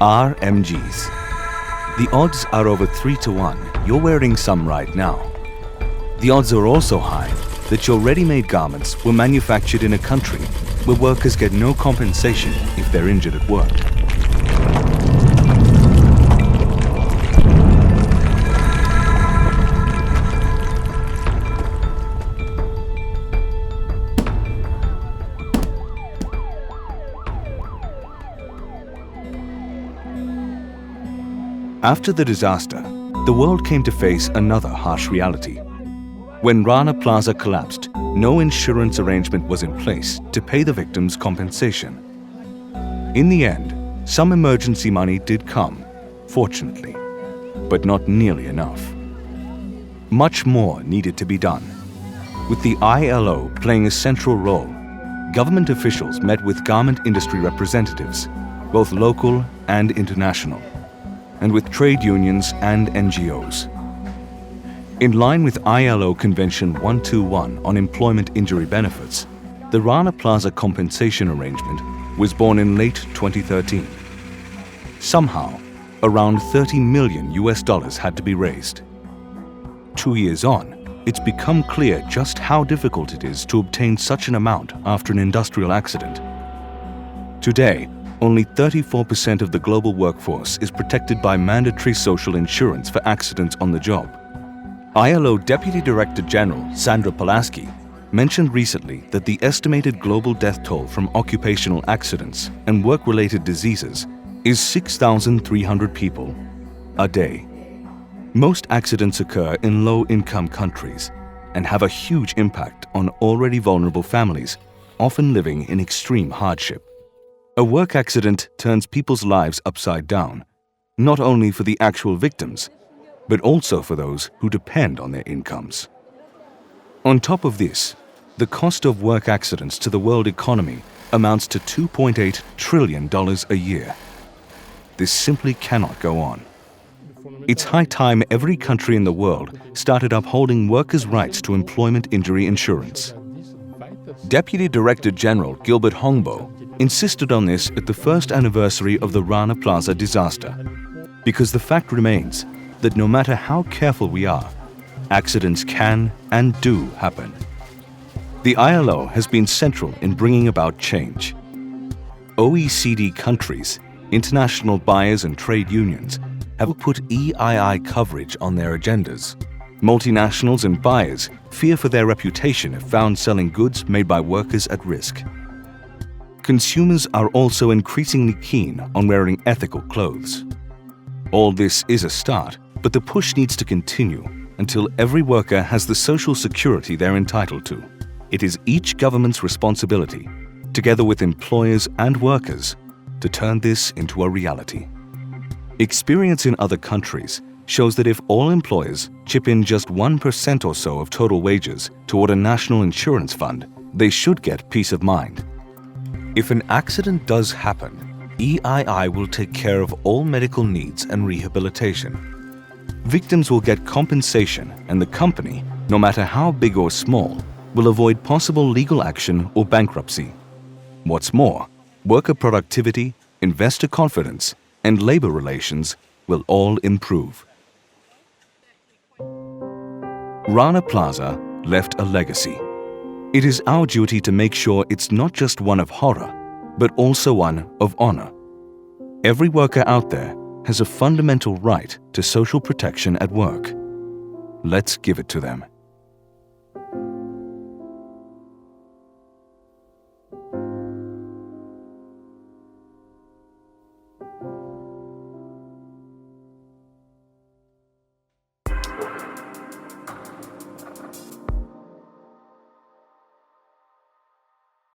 RMGs. The odds are over 3 to 1 you're wearing some right now. The odds are also high that your ready-made garments were manufactured in a country where workers get no compensation if they're injured at work. After the disaster, the world came to face another harsh reality. When Rana Plaza collapsed, no insurance arrangement was in place to pay the victims compensation. In the end, some emergency money did come, fortunately, but not nearly enough. Much more needed to be done. With the ILO playing a central role, government officials met with garment industry representatives, both local and international, and with trade unions and NGOs. In line with ILO Convention 121 on employment injury benefits, the Rana Plaza compensation arrangement was born in late 2013. Somehow, around $30 million had to be raised. 2 years on, it's become clear just how difficult it is to obtain such an amount after an industrial accident. Today, only 34% of the global workforce is protected by mandatory social insurance for accidents on the job. ILO Deputy Director General Sandra Pulaski mentioned recently that the estimated global death toll from occupational accidents and work-related diseases is 6,300 people a day. Most accidents occur in low-income countries and have a huge impact on already vulnerable families, often living in extreme hardship. A work accident turns people's lives upside down, not only for the actual victims, but also for those who depend on their incomes. On top of this, the cost of work accidents to the world economy amounts to $2.8 trillion a year. This simply cannot go on. It's high time every country in the world started upholding workers' rights to employment injury insurance. Deputy Director General Gilbert Hongbo insisted on this at the first anniversary of the Rana Plaza disaster, because the fact remains that no matter how careful we are, accidents can and do happen. The ILO has been central in bringing about change. OECD countries, international buyers and trade unions have put EII coverage on their agendas. Multinationals and buyers fear for their reputation if found selling goods made by workers at risk. Consumers are also increasingly keen on wearing ethical clothes. All this is a start, but the push needs to continue until every worker has the social security they're entitled to. It is each government's responsibility, together with employers and workers, to turn this into a reality. Experience in other countries shows that if all employers chip in just 1% or so of total wages toward a national insurance fund, they should get peace of mind. If an accident does happen, EII will take care of all medical needs and rehabilitation. Victims will get compensation, and the company, no matter how big or small, will avoid possible legal action or bankruptcy. What's more, worker productivity, investor confidence, and labor relations will all improve. Rana Plaza left a legacy. It is our duty to make sure it's not just one of horror, but also one of honor. Every worker out there has a fundamental right to social protection at work. Let's give it to them.